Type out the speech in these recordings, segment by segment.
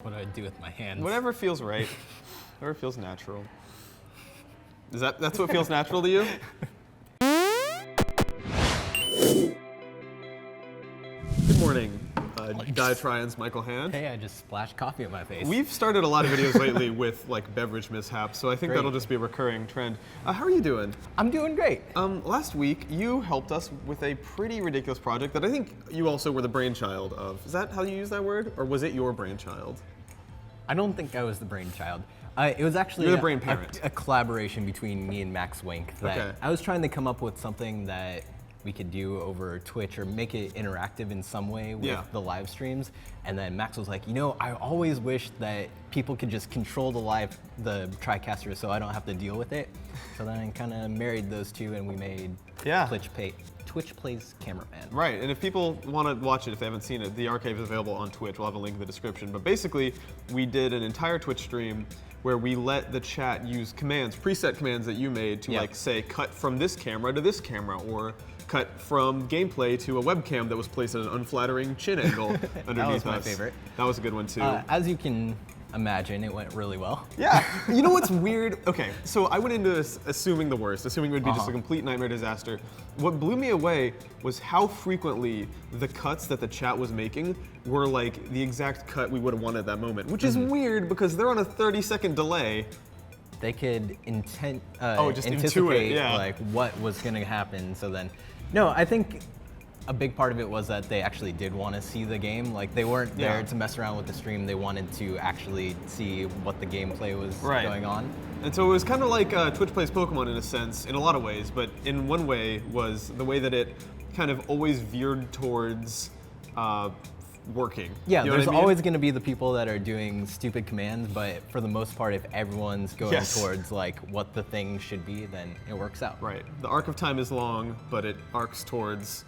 What do I do with my hands? Whatever feels right. Whatever feels natural. That's what feels natural to you? Good morning, Diatrians Michael Hand. Hey, I just splashed coffee in my face. We've started a lot of videos lately with like beverage mishaps, so I think Great. that'll just be a recurring trend. How are you doing? I'm doing great. Last week, you helped us with a pretty ridiculous project that I think you also were the brainchild of. Is that how you use that word? Or was it your brainchild? I don't think I was the brainchild. It was actually You're the brain parent. a collaboration between me and Max Wink. That Okay. I was trying to come up with something that we could do over Twitch or make it interactive in some way with the live streams. And then Max was like, you know, I always wish that people could just control the TriCaster so I don't have to deal with it. So then I kind of married those two and we made Twitch Plays Cameraman. Right, and if people want to watch it, if they haven't seen it, the archive is available on Twitch. We'll have a link in the description. But basically, we did an entire Twitch stream where we let the chat use commands, preset commands that you made to like say, cut from this camera to this camera, or cut from gameplay to a webcam that was placed at an unflattering chin angle underneath us. That was my favorite. That was a good one too. As you can imagine, it went really well. Yeah, you know what's weird? Okay, so I went into this assuming the worst, assuming it would be just a complete nightmare disaster. What blew me away was how frequently the cuts that the chat was making were like the exact cut we would have wanted at that moment, which is weird because they're on a 30-second delay. They could just anticipate intuit, like what was going to happen. So then, no, I think a big part of it was that they actually did want to see the game. Like they weren't there to mess around with the stream. They wanted to actually see what the gameplay was going on. And so it was kind of like Twitch Plays Pokemon in a sense, in a lot of ways, but in one way was the way that it kind of always veered towards working. Yeah, You know there's what I mean? always going to be the people that are doing stupid commands, but for the most part, if everyone's going towards like what the thing should be, then it works out. Right. The arc of time is long, but it arcs towards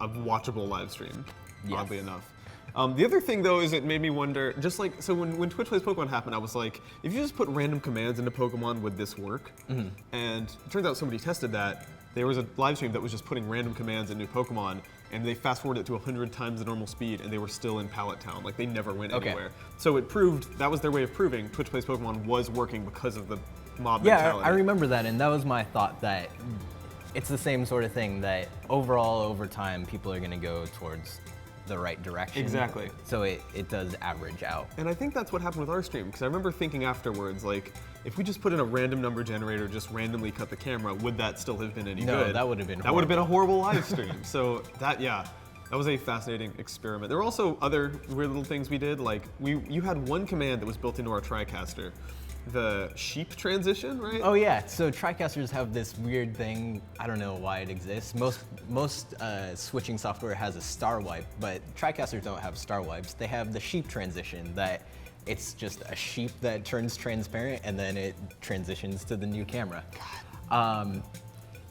a watchable live stream, oddly enough. The other thing though is it made me wonder, just like, so when Twitch Plays Pokemon happened, I was like, if you just put random commands into Pokemon, would this work? And it turns out somebody tested that. There was a live stream that was just putting random commands into Pokemon, and they fast forwarded it to 100 times the normal speed, and they were still in Pallet Town. Like they never went anywhere. So it proved, that was their way of proving Twitch Plays Pokemon was working because of the mob mentality. I remember that, and that was my thought that it's the same sort of thing that overall, over time, people are going to go towards the right direction. Exactly. So it does average out. And I think that's what happened with our stream, because I remember thinking afterwards, like, if we just put in a random number generator, just randomly cut the camera, would that still have been any good? No, that would have been That would have been a horrible live stream. So that was a fascinating experiment. There were also other weird little things we did, like you had one command that was built into our TriCaster. The sheep transition, right? Oh yeah, so TriCasters have this weird thing, I don't know why it exists. Most switching software has a star wipe, but TriCasters don't have star wipes. They have the sheep transition, that it's just a sheep that turns transparent and then it transitions to the new camera.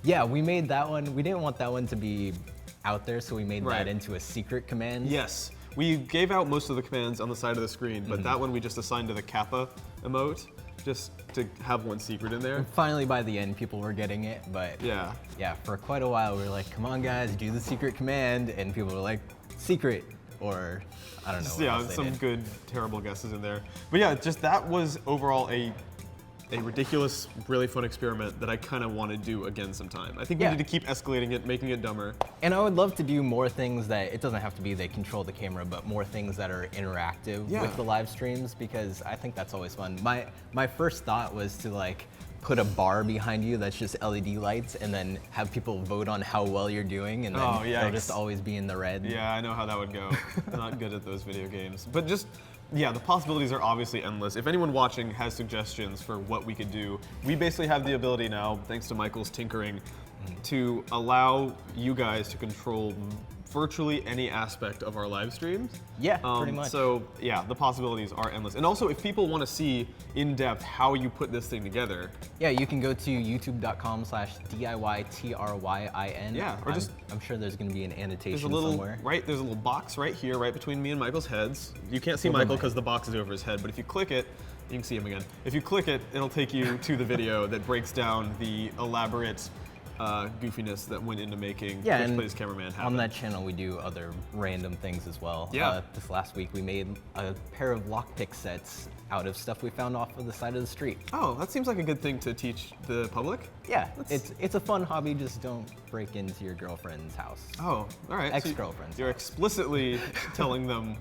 Yeah, we made that one. We didn't want that one to be out there, so we made that into a secret command. Yes. We gave out most of the commands on the side of the screen, but that one we just assigned to the Kappa emote, just to have one secret in there. Finally, by the end, people were getting it, but yeah, for quite a while, we were like, come on guys, do the secret command, and people were like, secret, or I don't know what else they some did. good, terrible guesses in there. But yeah, just that was overall a ridiculous, really fun experiment that I kind of want to do again sometime. I think we need to keep escalating it, making it dumber. And I would love to do more things that, it doesn't have to be they control the camera, but more things that are interactive with the live streams, because I think that's always fun. My first thought was to like put a bar behind you that's just LED lights and then have people vote on how well you're doing, and then they'll just always be in the red. Yeah, I know how that would go. I'm not good at those video games. But just, yeah, the possibilities are obviously endless. If anyone watching has suggestions for what we could do, we basically have the ability now, thanks to Michael's tinkering, to allow you guys to control virtually any aspect of our live streams. Yeah, pretty much. So yeah, the possibilities are endless. And also, if people want to see in depth how you put this thing together, yeah, you can go to youtube.com/DIYTRYIN. Yeah, or I'm sure there's going to be an annotation there's a little somewhere. there's a little box right here, right between me and Michael's heads. You can't see Michael because the box is over his head, but if you click it, you can see him again. If you click it, it'll take you to the video that breaks down the elaborate goofiness that went into making Yeah, Twitch and Plays Cameraman happen. on that channel we do other random things as well. Yeah. This last week we made a pair of lockpick sets out of stuff we found off of the side of the street. Oh, that seems like a good thing to teach the public. Yeah, it's a fun hobby, just don't break into your girlfriend's house. Oh, all right. Ex-girlfriend's You're house. explicitly telling them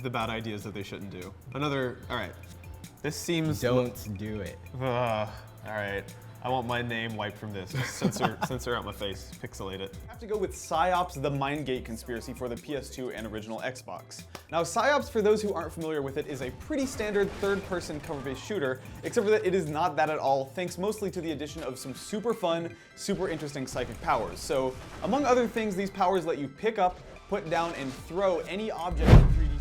the bad ideas that they shouldn't do. All right. This seems... Don't do it. All right. I want my name wiped from this. Just censor out my face, pixelate it. I have to go with PsyOps: The Mindgate Conspiracy for the PS2 and original Xbox. Now, PsyOps, for those who aren't familiar with it, is a pretty standard third-person cover-based shooter, except for that it is not that at all, thanks mostly to the addition of some super fun, super interesting psychic powers. So, among other things, these powers let you pick up, put down, and throw any object in 3D